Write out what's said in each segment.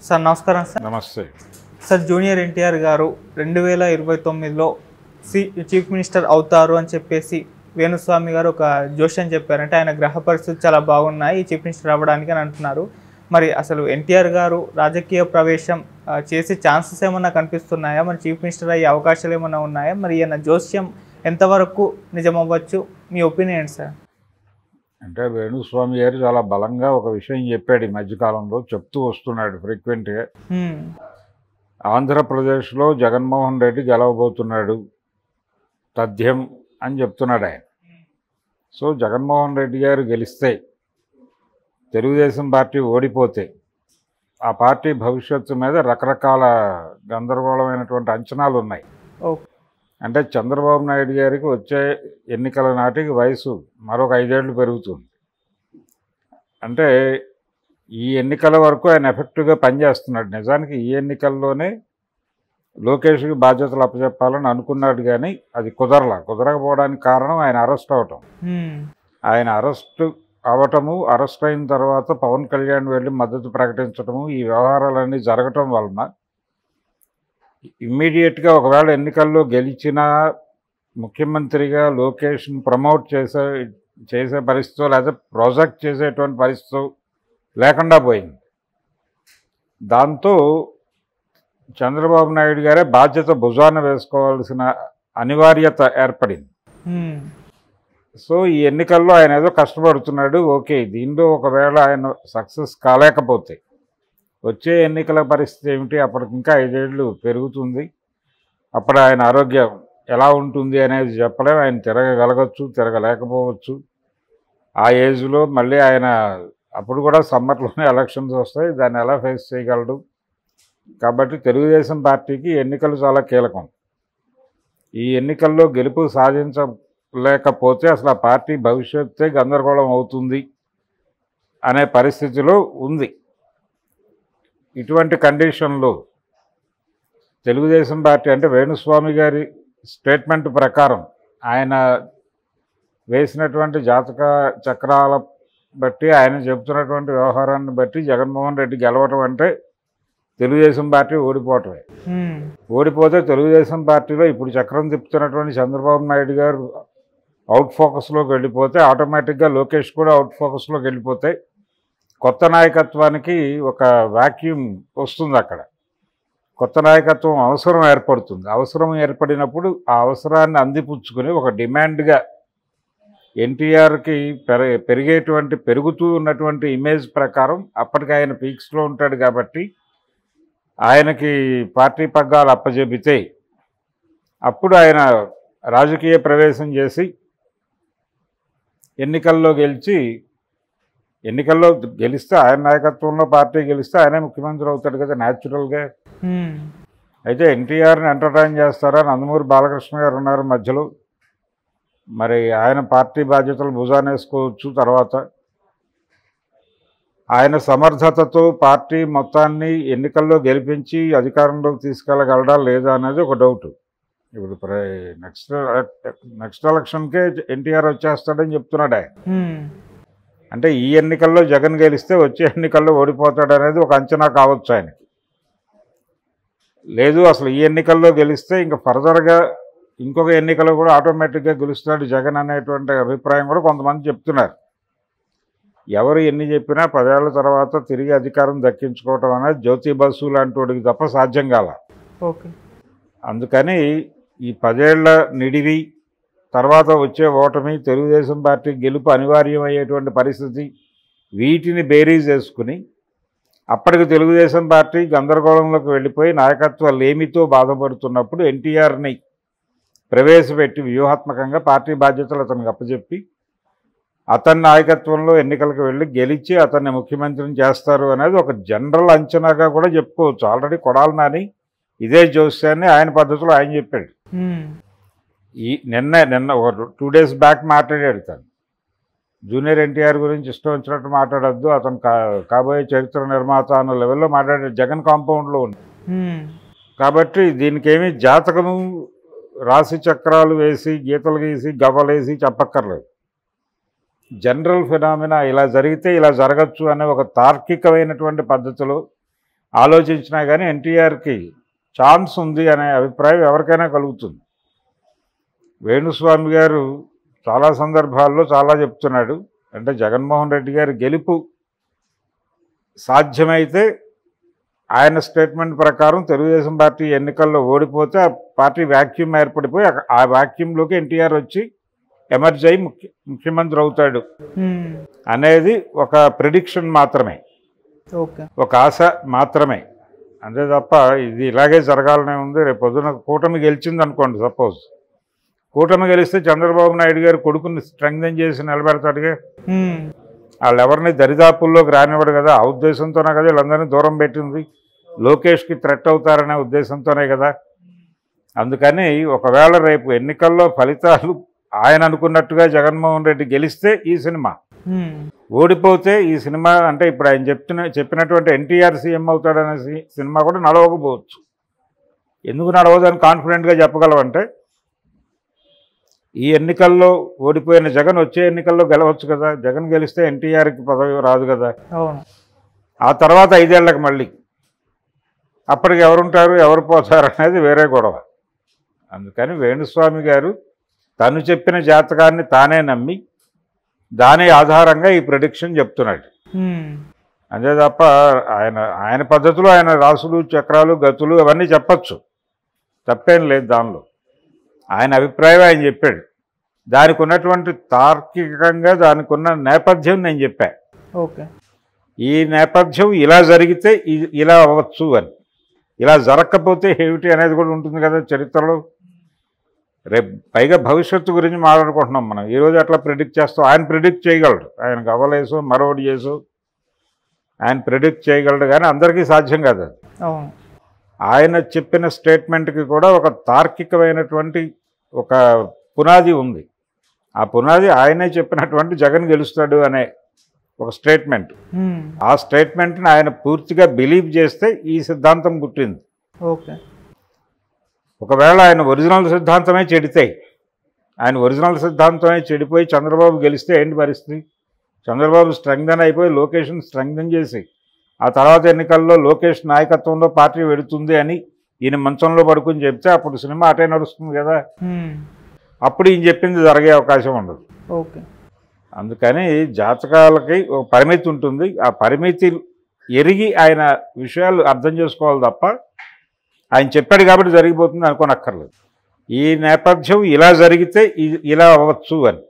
Sir నమస్కారం sir. నమస్తే sir junior NTR గారు 2029లో చీఫ్ మినిస్టర్ అవుతారు అని చెప్పేసి వేణుస్వామి గారు ఒక జోష్యం చెప్పారంటే ఆయన గ్రహ పరిస్థితులు చాలా బాగున్నాయి చీఫ్ మినిస్టర్ అవ్వడానికి అని అంటున్నారు. మరి అసలు ఎన్టీఆర్ గారు రాజకీయ ప్రవేశం చేసే ఛాన్సెస్ ఏమన్నా కనిపిస్తున్నాయా? మరి చీఫ్ మినిస్టర్ అయ్యే అవకాశాలు ఏమైనా ఉన్నాయా? మరి ఈయన జోష్యం ఎంతవరకు నిజమవ్వచ్చు? మీ ఒపీనియన్ సార్. అంటే వేణుస్వామి గారు చాలా బలంగా ఒక విషయం చెప్పాడు ఈ మధ్యకాలంలో, చెప్తూ వస్తున్నాడు ఫ్రీక్వెంట్గా. ఆంధ్రప్రదేశ్లో జగన్మోహన్ రెడ్డి గెలవబోతున్నాడు తథ్యం అని చెప్తున్నాడు ఆయన. సో జగన్మోహన్ రెడ్డి గారు గెలిస్తే, తెలుగుదేశం పార్టీ ఓడిపోతే ఆ పార్టీ భవిష్యత్తు మీద రకరకాల గందరగోళమైనటువంటి అంచనాలు ఉన్నాయి. అంటే చంద్రబాబు నాయుడు గారికి వచ్చే ఎన్నికల నాటికి వయసు మరొక 5 ఏళ్ళు పెరుగుతుంది. అంటే ఈ ఎన్నికల వరకు ఆయన ఎఫెక్టివ్గా పనిచేస్తున్నాడు. నిజానికి ఈ ఎన్నికల్లోనే లోకేష్కి బాధ్యతలు అప్పచెప్పాలని అనుకున్నాడు, కానీ అది కుదరకపోవడానికి కారణం ఆయన అరెస్ట్ అవటం. ఆయన అరెస్ట్ అవటము, అరెస్ట్ అయిన తర్వాత పవన్ కళ్యాణ్ వెళ్ళి మద్దతు ప్రకటించటము, ఈ వ్యవహారాలన్నీ జరగటం వలన ఇమ్మీడియట్గా ఒకవేళ ఎన్నికల్లో గెలిచినా ముఖ్యమంత్రిగా లోకేష్ని ప్రమోట్ చేసే పరిస్థితి లేదా ప్రాజెక్ట్ చేసేటువంటి పరిస్థితి లేకుండా పోయింది. దాంతో చంద్రబాబు నాయుడు గారే బాధ్యత భుజాన వేసుకోవాల్సిన అనివార్యత ఏర్పడింది. సో ఈ ఎన్నికల్లో ఆయన ఏదో కష్టపడుతున్నాడు, ఓకే. దీనిలో ఒకవేళ ఆయన సక్సెస్ కాలేకపోతే వచ్చే ఎన్నికల పరిస్థితి ఏమిటి? అప్పటికి ఇంకా 5 ఏళ్ళు పెరుగుతుంది. అప్పుడు ఆయన ఆరోగ్యం ఎలా ఉంటుంది అనేది చెప్పలేం. ఆయన తిరగగలగచ్చు, తిరగలేకపోవచ్చు. ఆ ఏజ్లో మళ్ళీ ఆయన అప్పుడు కూడా సమ్మర్లోనే ఎలక్షన్స్ వస్తాయి, దాన్ని ఎలా ఫేస్ చేయగలడు? కాబట్టి తెలుగుదేశం పార్టీకి ఎన్నికలు చాలా కీలకం. ఈ ఎన్నికల్లో గెలుపు సాధించలేకపోతే అసలు ఆ పార్టీ భవిష్యత్తే గందరగోళం అవుతుంది అనే పరిస్థితిలో ఉంది. ఇటువంటి కండిషన్లో తెలుగుదేశం పార్టీ అంటే వేణుస్వామి గారి స్టేట్మెంట్ ప్రకారం ఆయన వేసినటువంటి జాతక చక్రాల బట్టి, ఆయన చెబుతున్నటువంటి వ్యవహారాన్ని బట్టి జగన్మోహన్ రెడ్డి గెలవటం అంటే తెలుగుదేశం పార్టీ ఓడిపోవటమే. ఓడిపోతే తెలుగుదేశం పార్టీలో ఇప్పుడు చక్రం తిప్పుతున్నటువంటి చంద్రబాబు నాయుడు గారు అవుట్ ఫోకస్లోకి వెళ్ళిపోతే, ఆటోమేటిక్గా లోకేష్ కూడా అవుట్ ఫోకస్లోకి వెళ్ళిపోతే కొత్త నాయకత్వానికి ఒక వాక్యూమ్ వస్తుంది. అక్కడ కొత్త నాయకత్వం అవసరం ఏర్పడుతుంది. అవసరం ఏర్పడినప్పుడు ఆ అవసరాన్ని అందిపుచ్చుకుని ఒక డిమాండ్గా ఎన్టీఆర్కి పెరుగుతూ ఉన్నటువంటి ఇమేజ్ ప్రకారం అప్పటికి ఆయన పీక్స్లో ఉంటాడు కాబట్టి ఆయనకి పార్టీ పగ్గాలు అప్పజెబితే అప్పుడు ఆయన రాజకీయ ప్రవేశం చేసి ఎన్నికల్లో గెలిస్తే ఆయన నాయకత్వంలో పార్టీ గెలిస్తే ఆయనే ముఖ్యమంత్రి అవుతాడు కదా న్యాచురల్గా. అయితే ఎన్టీఆర్ని ఎంటర్టైన్ చేస్తారా? నందమూరి బాలకృష్ణ గారు ఉన్నారు మధ్యలో, మరి ఆయన పార్టీ బాధ్యతలు భుజానేసుకోవచ్చు. తర్వాత ఆయన సమర్థతతో పార్టీ మొత్తాన్ని ఎన్నికల్లో గెలిపించి అధికారంలోకి తీసుకెళ్ళగలడా లేదా అనేది ఒక డౌట్. ఇప్పుడు నెక్స్ట్ ఎలక్షన్కే ఎన్టీఆర్ వచ్చేస్తాడని చెప్తున్నాడు ఆయన. అంటే ఈ ఎన్నికల్లో జగన్ గెలిస్తే వచ్చే ఎన్నికల్లో ఓడిపోతాడు అనేది ఒక అంచనా కావచ్చు ఆయనకి. లేదు అసలు ఈ ఎన్నికల్లో గెలిస్తే ఇంకా ఫర్దర్గా ఇంకొక ఎన్నికల్లో కూడా ఆటోమేటిక్గా గెలుస్తాడు జగన్ అనేటువంటి అభిప్రాయం కూడా కొంతమంది చెప్తున్నారు. ఎవరు ఎన్ని చెప్పినా 10 ఏళ్ల తర్వాత తిరిగి అధికారం దక్కించుకోవటం అనేది జ్యోతి బసు లాంటి వాడికి తప్ప సాధ్యం కాల. అందుకని ఈ 10 ఏళ్ల నిడివి తర్వాత వచ్చే ఓటమి, తెలుగుదేశం పార్టీ గెలుపు అనివార్యమయ్యేటువంటి పరిస్థితి, వీటిని బేరీజ్ చేసుకుని అప్పటికి తెలుగుదేశం పార్టీ గందరగోళంలోకి వెళ్ళిపోయి నాయకత్వ లేమితో బాధపడుతున్నప్పుడు ఎన్టీఆర్ని ప్రవేశపెట్టి వ్యూహాత్మకంగా పార్టీ బాధ్యతలు అతనికి అప్పచెప్పి అతని నాయకత్వంలో ఎన్నికలకు వెళ్ళి గెలిచి అతన్ని ముఖ్యమంత్రిని చేస్తారు అనేది ఒక జనరల్ అంచనాగా కూడా చెప్పుకోవచ్చు. ఆల్రెడీ కొడాలి నాని ఇదే జోస్యాన్ని ఆయన పద్ధతిలో ఆయన చెప్పాడు. నిన్న ఒక 2 days బ్యాక్ మాట్లాడాడు. తను జూనియర్ ఎన్టీఆర్ గురించి ఇష్టం వచ్చినట్టు మాట్లాడద్దు, అతను కాబోయే చరిత్ర నిర్మాత అన్న లెవెల్లో మాట్లాడాడు. జగన్ కాంపౌండ్లో ఉంది కాబట్టి దీనికి ఏమీ జాతకము రాశి చక్రాలు వేసి గీతలు గీసి గవ్వలేసి చెప్పక్కర్లేదు. జనరల్ ఫినామినా ఇలా జరిగితే ఇలా జరగచ్చు అనే ఒక తార్కికమైనటువంటి పద్ధతిలో ఆలోచించినా కానీ ఎన్టీఆర్కి ఛాన్స్ ఉంది అనే అభిప్రాయం ఎవరికైనా కలుగుతుంది. వేణుస్వామి గారు చాలా సందర్భాల్లో చాలా చెప్తున్నాడు. అంటే జగన్మోహన్ రెడ్డి గారి గెలుపు సాధ్యమైతే ఆయన స్టేట్మెంట్ ప్రకారం తెలుగుదేశం పార్టీ ఎన్నికల్లో ఓడిపోతే ఆ పార్టీ వ్యాక్యూమ్ ఏర్పడిపోయి ఆ వ్యాక్యూమ్లోకి ఎన్టీఆర్ వచ్చి ఎమర్జ్ అయ్యి ముఖ్యమంత్రి అవుతాడు అనేది ఒక ప్రిడిక్షన్ మాత్రమే, ఒక ఆశ మాత్రమే. అంతే తప్ప ఇది ఇలాగే జరగాలనే ఉంది. రేపు పొద్దున కూటమి గెలిచింది అనుకోండి, సపోజ్ కూటమి గెలిస్తే చంద్రబాబు నాయుడు గారు కొడుకుని స్ట్రెంగ్థెన్ చేసి నిలబెడతాడుగా. వాళ్ళు ఎవరిని దరిదాపుల్లోకి రానివ్వడు కదా. ఆ ఉద్దేశంతోనే కదా వీళ్ళందరినీ దూరం పెట్టింది. లోకేష్కి థ్రెట్ అవుతారనే ఉద్దేశంతోనే కదా. అందుకని ఒకవేళ రేపు ఎన్నికల్లో ఫలితాలు ఆయన అనుకున్నట్టుగా జగన్మోహన్ రెడ్డి గెలిస్తే ఈ సినిమా, ఓడిపోతే ఈ సినిమా అంటే ఇప్పుడు ఆయన చెప్పినటువంటి ఎన్టీఆర్ సీఎం అవుతాడనే సినిమా కూడా నడవకపోవచ్చు. ఎందుకు నడవదని కాన్ఫిడెంట్గా చెప్పగలవంటే ఈ ఎన్నికల్లో ఓడిపోయిన జగన్ వచ్చే ఎన్నికల్లో గెలవచ్చు కదా. జగన్ గెలిస్తే ఎన్టీఆర్కి పదవి రాదు కదా. ఆ తర్వాత 5 ఏళ్లకు మళ్ళీ అప్పటికి ఎవరుంటారు ఎవరు పోతారు అనేది వేరే గొడవ. అందుకని వేణుస్వామి గారు తను చెప్పిన జాతకాన్ని తానే నమ్మి దాని ఆధారంగా ఈ ప్రెడిక్షన్ చెప్తున్నాడు. అంతే తప్ప ఆయన పద్ధతిలో ఆయన రాసులు చక్రాలు గతులు అవన్నీ చెప్పచ్చు, తప్పేం లేదు దానిలో. ఆయన అభిప్రాయం ఆయన చెప్పాడు. దానికి ఉన్నటువంటి తార్కికంగా దానికి ఉన్న నేపథ్యం నేను చెప్పా. ఈ నేపథ్యం ఇలా జరిగితే ఇలా అవ్వచ్చు అని, ఇలా జరగకపోతే ఏమిటి అనేది కూడా ఉంటుంది కదా చరిత్రలో. రేపు పైగా భవిష్యత్తు గురించి మాట్లాడుకుంటున్నాం మనం. ఈరోజు అట్లా ప్రిడిక్ట్ చేస్తాం. ఆయన ప్రిడిక్ట్ చేయగలడు, ఆయనకు అవ్వలేసు మరొకటి చేసు ఆయన ప్రిడిక్ట్ చేయగలడు, కానీ అందరికీ సాధ్యం కాదు అది. ఆయన చెప్పిన స్టేట్మెంట్కి కూడా ఒక తార్కికమైనటువంటి ఒక పునాది ఉంది. ఆ పునాది ఆయనే చెప్పినటువంటి జగన్ గెలుస్తాడు అనే ఒక స్టేట్మెంట్. ఆ స్టేట్మెంట్ని ఆయన పూర్తిగా బిలీవ్ చేస్తే ఈ సిద్ధాంతం పుట్టింది. ఒకవేళ ఆయన ఒరిజినల్ సిద్ధాంతమే చెడితాయి, ఆయన ఒరిజినల్ సిద్ధాంతమే చెడిపోయి చంద్రబాబు గెలిస్తే ఏంటి పరిస్థితి? చంద్రబాబు స్ట్రెంగ్థెన్ అయిపోయి లోకేష్ని స్ట్రెంగ్థెన్ చేసి ఆ తర్వాత ఎన్నికల్లో లోకేష్ నాయకత్వంలో పార్టీ వెడుతుంది అని ఈయన మంచంలో పడుకుని చెప్తే అప్పుడు సినిమా అటే నడుస్తుంది కదా. అప్పుడు ఈయన చెప్పింది జరిగే అవకాశం ఉండదు. అందుకని జాతకాలకి ఒక పరిమితి ఉంటుంది. ఆ పరిమితి ఎరిగి ఆయన విషయాలు అర్థం చేసుకోవాలి తప్ప ఆయన చెప్పాడు కాబట్టి జరిగిపోతుంది అనుకోనక్కర్లేదు. ఈ నేపథ్యం ఇలా జరిగితే ఇలా అవ్వచ్చు అని,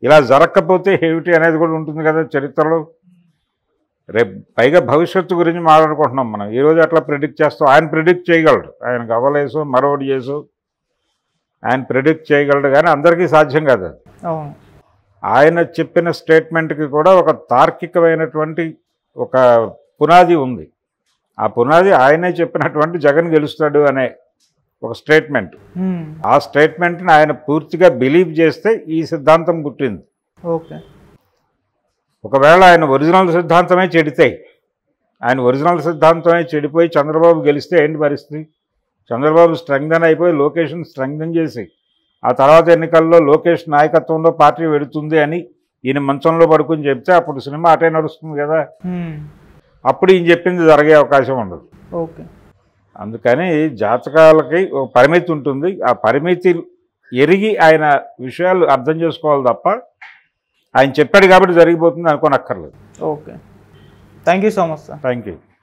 ఇలా జరగకపోతే ఏమిటి అనేది కూడా ఉంటుంది కదా చరిత్రలో. రేపు పైగా భవిష్యత్తు గురించి మాట్లాడుకుంటున్నాం మనం. ఈరోజు అట్లా ప్రిడిక్ట్ చేస్తాం. ఆయన ప్రిడిక్ట్ చేయగలడు, ఆయనకు అవ్వలేసు మరొకటి చేసు ఆయన ప్రిడిక్ట్ చేయగలడు, కానీ అందరికీ సాధ్యం కాదు అది. ఆయన చెప్పిన స్టేట్మెంట్కి కూడా ఒక తార్కికమైనటువంటి ఒక పునాది ఉంది. ఆ పునాది ఆయనే చెప్పినటువంటి జగన్ గెలుస్తాడు అనే ఒక స్టేట్మెంట్. ఆ స్టేట్మెంట్ని ఆయన పూర్తిగా బిలీవ్ చేస్తే ఈ సిద్ధాంతం పుట్టింది. ఒకవేళ ఆయన ఒరిజినల్ సిద్ధాంతమే చెడితాయి, ఆయన ఒరిజినల్ సిద్ధాంతమే చెడిపోయి చంద్రబాబు గెలిస్తే ఏంటి పరిస్థితి? చంద్రబాబు స్ట్రెంగ్థెన్ అయిపోయి లోకేష్ని స్ట్రెంగ్థెన్ చేసి ఆ తర్వాత ఎన్నికల్లో లోకేష్ నాయకత్వంలో పార్టీ వెడుతుంది అని ఈయన మంచంలో పడుకుని చెప్తే అప్పుడు సినిమా అటే నడుస్తుంది కదా. అప్పుడు ఈయన చెప్పింది జరిగే అవకాశం ఉండదు. అందుకని జాతకాలకి ఒక పరిమితి ఉంటుంది. ఆ పరిమితి ఎరిగి ఆయన విషయాలు అర్థం చేసుకోవాలి తప్ప ఆయన చెప్పాడు కాబట్టి జరిగిపోతుంది అనుకోనక్కర్లేదు. Thank you so much sir. Thank you.